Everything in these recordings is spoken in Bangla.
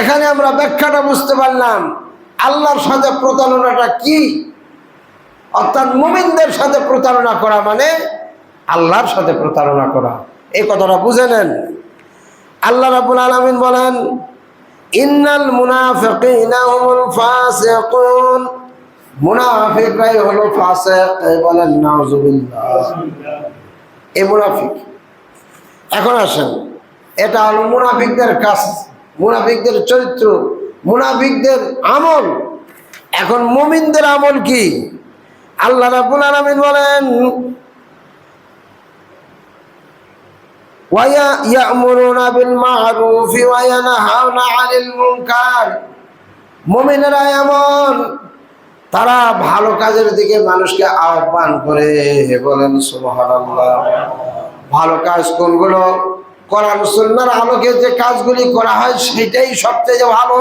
এখানে আমরা ব্যাখ্যাটা বুঝতে পারলাম আল্লাহর সাথে প্রতারণাটা কি। অর্থাৎ মুমিনদের সাথে প্রতারণা করা মানে আল্লাহর সাথে প্রতারণা করা, এই কথাটা বুঝে নেন। আল্লাহ রাব্বুল আলামিন বলেন, ইন্নাল মুনাফিকিনা হুমুল ফাসিকুন, মুনাফিকরাই হলো ফাসিক। বলেন নাউজুবিল্লাহ। এই মুনাফিক, এখন আসেন, এটা হলো মুনাফিকদের কাজ, মুনাফিকদের চরিত্র, মুনাফিকদের আমল। এখন মুমিনদের আমল কি? আল্লাহ রাব্বুল আলামিন বলেন, ইয়া'মুরুনা বিল মা'রুফি ওয়া ইয়ানহাউনা 'আনিল মুনকার। মুমিনেরা এমন, তারা ভালো কাজের দিকে মানুষকে আহ্বান করে। বলেন সুবহানাল্লাহ। ভালো কাজ কোনগুলো? কোরআন সুন্নাহর আলোকে যে কাজগুলি করা হয় সেটাই সবচেয়ে ভালো।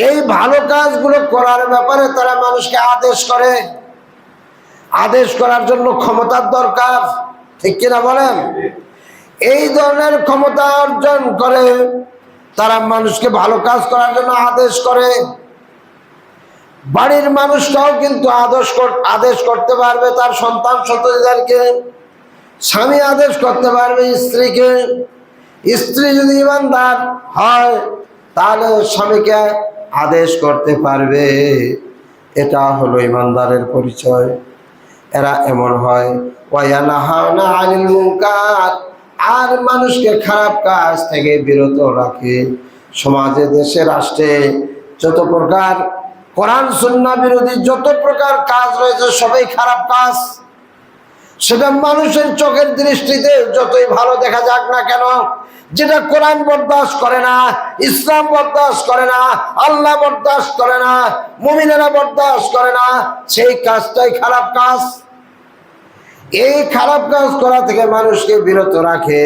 এই ভালো কাজগুলো করার ব্যাপারে তারা মানুষকে আদেশ করে। আদেশ করার জন্য ক্ষমতার দরকার, ঠিক কিনা বলেন? এই ধরনের ক্ষমতা অর্জন করে তারা মানুষকে ভালো কাজ করার জন্য আদেশ করে। বাড়ির মানুষটাও কিন্তু আদেশ করতে পারবে তার সন্তান সন্ততিদেরকে। স্বামী আদেশ করতে পারবে স্ত্রীকে। স্ত্রী যদি ইমানদার হয় তাহলে স্বামীকে আদেশ করতে পারবে। এটা হলো ইমানদারের পরিচয়। এরা এমন হয়, ওয়া ইয়ানহাউনা 'আনিল মুনকার, আর মানুষকে খারাপ কাজ থেকে বিরত রাখে। সমাজে, দেশে, রাষ্ট্রে যত প্রকার কোরআন সুন্নাহ বিরোধী যত প্রকার কাজ রয়েছে সবই খারাপ কাজ। সেটা মানুষের চোখের দৃষ্টিতে যতই ভালো দেখা যাক না কেন, যেটা কোরআন বরদাস্ত করে না, ইসলাম বরদাস্ত করে না, আল্লাহ বরদাস্ত করে না, মুমিনেরা বরদাস্ত করে না, সেই কাজটাই খারাপ কাজ। এই খারাপ কাজ করা থেকে মানুষকে বিরত রাখে।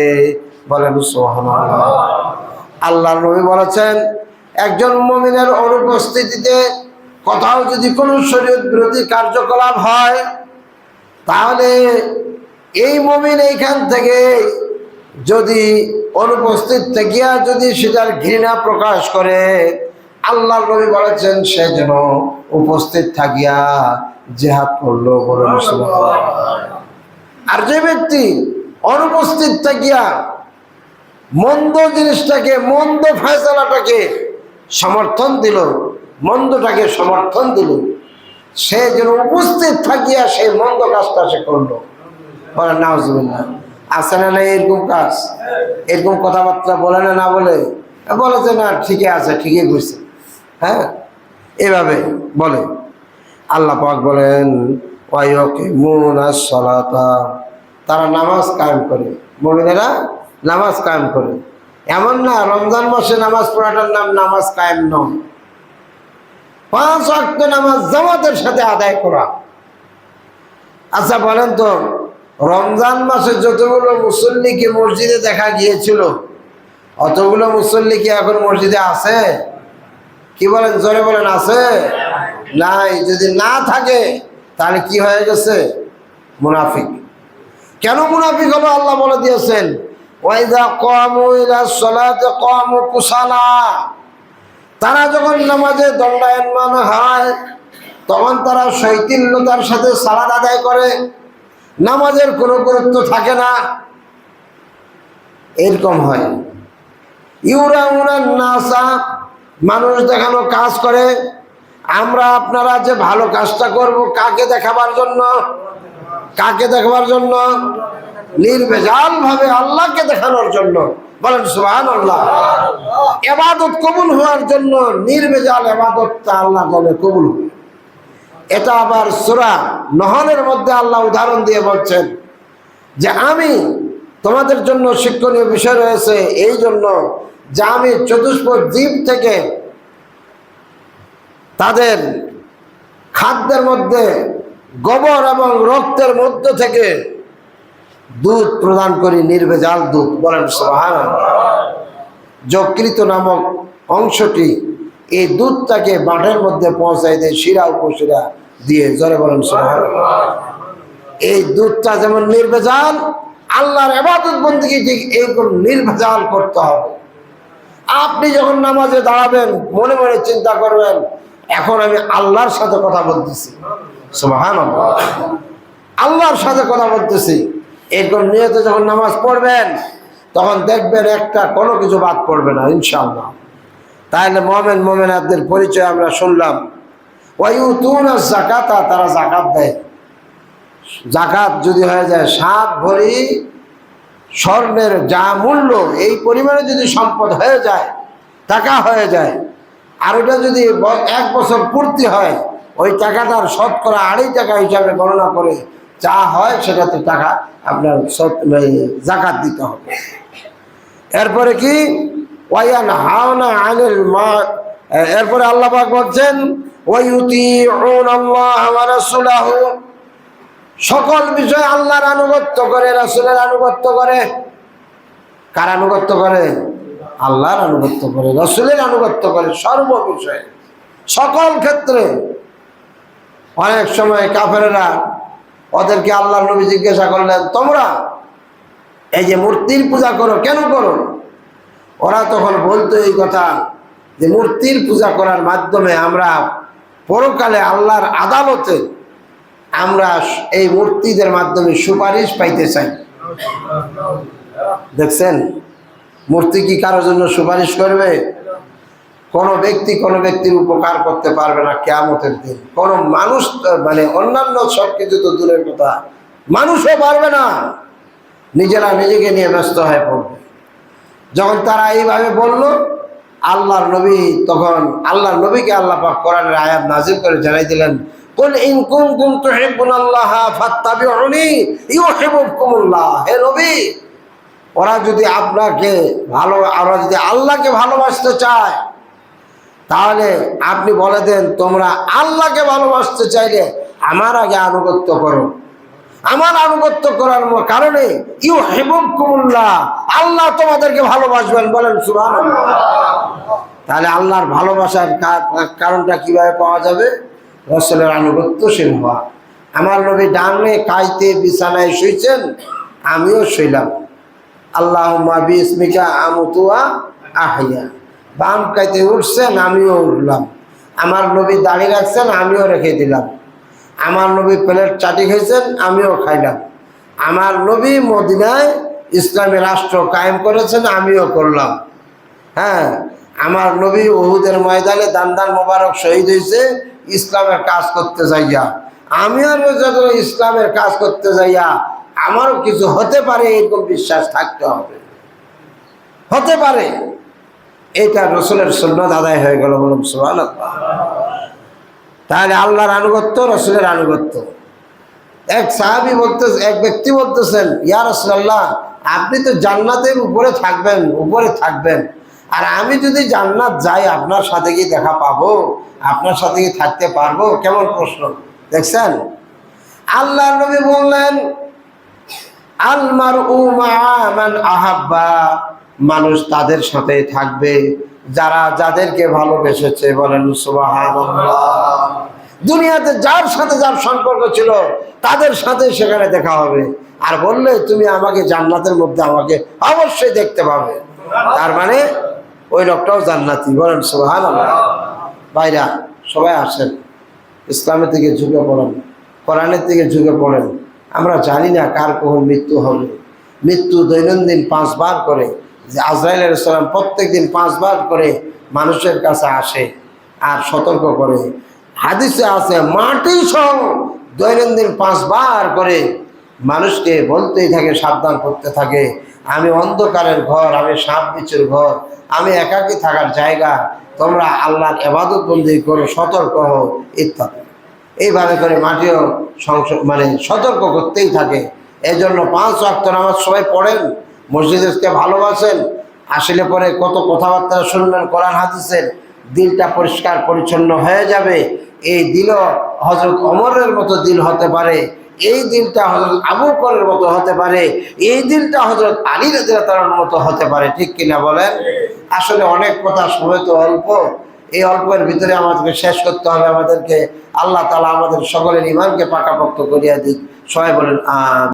বলেন সুবহানাল্লাহ। আল্লাহর নবী বলেছেন, একজন মুমিনের অনুপস্থিতিতে কোথাও যদি কোনো শরীয়ত বিরোধী কার্যকলাপ হয় তাহলে এই মুমিন এইখান থেকে যদি অনুপস্থিত থাকিয়া যদি সেটার ঘৃণা প্রকাশ করে, আল্লাহর নবী বলেছেন সে যেন উপস্থিত থাকিয়া জিহাদ করলো। বলেন সুবহানাল্লাহ। আর যে ব্যক্তি অনুপস্থিত থাকিয়া মন্দ জিনিসটাকে, মন্দ ফয়সালাটাকে সমর্থন দিল, মন্দটাকে সমর্থন দিল, সে যেন উপস্থিত থাকিয়া সেই মন্দ কাজটা সে করলো। বলে নাউজুবিল্লাহ। আছে না নাই এরকম কাজ? এরকম কথাবার্তা বলে না, না বলে? বলেছে না, ঠিকই আছে, ঠিকই বুঝছে। হ্যাঁ, এভাবে বলে। আল্লাহ পাক বলেন, ওয়া ইয়াকিমুনাস সালাতা, তারা নামাজ কায়েম করে। মুমিনেরা নামাজ কায়েম করে। এমন না রমজান মাসে নামাজ পড়াটার নাম নামাজ কায়েম নয়। 5 ওয়াক্ত নামাজ জামাতের সাথে আদায় করা। আচ্ছা বলেন তো, রমজান মাসে যতগুলো মুসল্লিকে মসজিদে দেখা গিয়েছিল অতগুলো মুসল্লি কি এখন মসজিদে আছে? কি বলেন, জোরে বলেন, আছে? নাই। যদি না থাকে তাহলে কি হয়ে গেছে? মুনাফিক। কেন মুনাফিক হলো? আল্লাহ বলে দিয়েছেন, ওয়াইদা কামু ইলাস সালাতি কামু কুসালা, তারা যখন নামাজে দণ্ডায়মান হয় তখন তারা শৈথিল্যতার সাথে সালাত আদায় করে, নামাজের কোনো গুরুত্ব থাকে না। এরকম হয়। ইউরাউনান নাসা, মানুষ দেখানো কাজ করে। আমরা আপনারা যে ভালো কাজটা করব কাকে দেখাবার জন্য? কাকে দেখাবার জন্য? নির্ভেজাল ভাবে আল্লাহকে দেখানোর জন্য। বলেন সুবহানাল্লাহ। ইবাদত কবুল হওয়ার জন্য নির্ভেজাল ইবাদতটা আল্লাহ বলে কবুল। এটা আবার সূরা নহলের মধ্যে আল্লাহ উদাহরণ দিয়ে বলছেন যে আমি তোমাদের জন্য শিক্ষণীয় বিষয় রয়েছে এই জন্য যে আমি চতুষ্পদ জীব থেকে তাদের খাদ্যের মধ্যে গোবর এবং রক্তের মধ্য থেকে দুধ প্রদান করি, নির্ভেজাল দুধ। বলেন সুবহানাল্লাহ। যকৃত নামক অংশটি এই দুধটাকে বাটের মধ্যে পৌঁছাই দেয়, শিরা উপশিরা দিয়ে। জোরে বলেন সুবহানাল্লাহ। এই দুধটা যেমন নির্ভেজাল, আল্লাহর ইবাদত বন্দেগী ঠিক এইরকম নির্ভেজাল করতে হবে। আপনি যখন নামাজে দাঁড়াবেন মনে মনে চিন্তা করবেন, এখন আমি আল্লাহর সাথে কথা বলতেছি। সুবহানাল্লাহ, আল্লাহর সাথে কথা বলতেছি। এরকম নিয়তে যখন নামাজ পড়বেন তখন দেখবেন একটা কোনো কিছু বাদ পড়বে না ইনশাআল্লাহ। তাহলে মুমিন মুমিনাতদের পরিচয় আমরা শুনলাম। ওয়ায়ুতুনা যাকাতা, তারা যাকাত দেয়। যাকাত যদি হয়ে যায় 7 ভরি স্বর্ণের যা মূল্য, এই পরিমাণে যদি সম্পদ হয়ে যায়, টাকা হয়ে যায়, আর ওটা যদি 1 বছর পূর্তি হয়, ওই টাকাটার শতকরা 2.5 টাকা হিসাবে গণনা করে যা হয় সেটাতে টাকা আপনার যাকাত দিতে হবে। এরপরে কি ওয়ায়ানহাউনা আনিল মা, এরপরে আল্লাহ পাক বলছেন ওয়ায়ুতিউনাল্লাহ ওয়া রাসূলাহু, সকল বিষয়ে আল্লাহর আনুগত্য করে, রাসূলের আনুগত্য করে। কার আনুগত্য করে? আল্লাহর আনুগত্য করে, রাসূলের আনুগত্য করে সর্ব বিষয়ে, সকল ক্ষেত্রে। অনেক সময় কাফেররা, ওদেরকে আল্লাহর নবী জিজ্ঞাসা করলেন, তোমরা এই যে মূর্তির পূজা করো কেন করো? ওরা তখন বলতো এই কথা যে মূর্তির পূজা করার মাধ্যমে আমরা পরকালে আল্লাহর আদালতে আমরা এই মূর্তিদের মাধ্যমে সুপারিশ পাইতে চাই। দেখছেন, মূর্তি কি কারোর জন্য সুপারিশ করবে? কোনো ব্যক্তি কোনো ব্যক্তির উপকার করতে পারবে না কিয়ামতের দিন। কোনো মানুষ, মানে অন্যান্য সব কিছু তো দূরের কথা, মানুষও পারবে না। নিজেরা নিজেকে নিয়ে ব্যস্ত হয়ে পড়বে। যখন তারা এইভাবে বলল, আল্লাহর নবী তখন আল্লাহর নবীকে আল্লাহ পাক কোরআনের আয়াত নাযিল করে জানাই দিলেন, কুল ইন কুনতুম তুহিব্বুনাল্লাহা ফাত্তাবিউনি ইউহিব্বুকুমুল্লাহ। হে নবী, ওরা যদি আপনাকে ওরা যদি আল্লাহকে ভালোবাসতে চায়, তাহলে আপনি বলে দেন, তোমরা আল্লাহকে ভালোবাসতে চাইলে আমার আগে আনুগত্য করো। আমার আনুগত্য করার কারণে ইউহিব্বুকুমুল্লাহ, আল্লাহ তোমাদেরকে ভালোবাসবেন। বলেন সুবহানাল্লাহ। তাহলে আল্লাহর ভালোবাসার কারণটা কিভাবে পাওয়া যাবে? রাসূলের আনুগত্যশীল হওয়া। আমার নবী ডানে কাইতে বিছানায় শুইছেন, আমিও শুইলাম। আল্লাহুম্মা বিসমিকা আমুতু ওয়া আহইয়া। বাম কাইতে উঠছেন, আমিও উঠলাম। আমার নবী দাড়ি রাখছেন, আমিও রেখে দিলাম। আমার নবী প্লেট চাটি খাইছেন, আমিও খাইলাম। আমার নবী মদিনায় ইসলামী রাষ্ট্র কায়েম করেছেন, আমিও করলাম। হ্যাঁ, আমার নবী উহুদের ময়দানে দান মোবারক শহীদ হয়েছে ইসলামের কাজ করতে যাইয়া, আমিও যখন ইসলামের কাজ করতে যাইয়া আমারও কিছু হতে পারে, এরকম বিশ্বাস থাকতে হবে। হতে পারে, এটা রাসূলের সুন্নাত আদায় হয়ে গেল। বলুন সুবহানাল্লাহ। তাহলে আল্লাহর আনুগত্য, রাসূলের আনুগত্য। এক সাহাবী বলতেছে, এক ব্যক্তি বলতেছেন, ইয়া রাসূলুল্লাহ, আপনি তো জান্নাতের উপরে থাকবেন, আর আমি যদি জান্নাত যাই আপনার সাথে কি দেখা পাবো? আপনার সাথে কি থাকতে পারবো? কেমন প্রশ্ন দেখছেন? আল্লাহর নবী বললেন, আল মারউ মা'a মান আহাব্বা, মানুষ তাদের সাথে থাকবে যাদেরকে ভালোবেসেছে। বলেন সুবহানাল্লাহ। দুনিয়াতে যার সাথে যার সম্পর্ক ছিল তাদের সাথে সেখানে দেখা হবে। আর বললে তুমি আমাকে জান্নাতের মধ্যে আমাকে অবশ্যই দেখতে পাবে, তার মানে ওই লোকটাও জান্নাতি। বলেন সুবহানাল্লাহ। ভাইরা সবাই আসেন, ইসলামের দিকে ঝুঁকে পড়েন, কোরআনের দিকে ঝুঁকে পড়েন। আমরা জানি না কার কখন মৃত্যু হবে। মৃত্যু দৈনন্দিন 5 বার করে, যে আজরাইল আলাইহিস সালাম প্রত্যেক দিন 5 বার করে মানুষের কাছে আসে আর সতর্ক করে। হাদিসে আছে মাটি সহ দৈনন্দিন 5 বার করে মানুষকে বলতেই থাকে, সাবধান করতে থাকে, আমি অন্ধকারের ঘর, আমি সাপ বিচ্ছুর ঘর, আমি একাকী থাকার জায়গা, তোমরা আল্লাহর ইবাদত বন্দেগী করো, সতর্ক হও ইত্যাদি। এইভাবে করে মাটিও সতর্ক করতেই থাকে। এই জন্য 5 ওয়াক্ত নামাজ সবাই পড়েন, মসজিদকে ভালোবাসেন। আসলে পরে কত কথাবার্তা শুনবেন কোরআন হাদিসের, দিলটা পরিষ্কার পরিচ্ছন্ন হয়ে যাবে। এই দিলও হযরত ওমরের মতো দিল হতে পারে, এই দিলটা হযরত আবু বকরের মতো হতে পারে, এই দিলটা হযরত আলী রাদিয়াল্লাহু তাআলার মতো হতে পারে। ঠিক কিনা বলেন? আসলে অনেক কথা, সময় তো অল্প, এই অল্পের ভিতরে আমাদেরকে শেষ করতে হবে। আমাদেরকে আল্লাহ তাআলা আমাদের সকলের ঈমানকে পাকাপোক্ত করিয়া দিক। সবাই বলেন আমিন।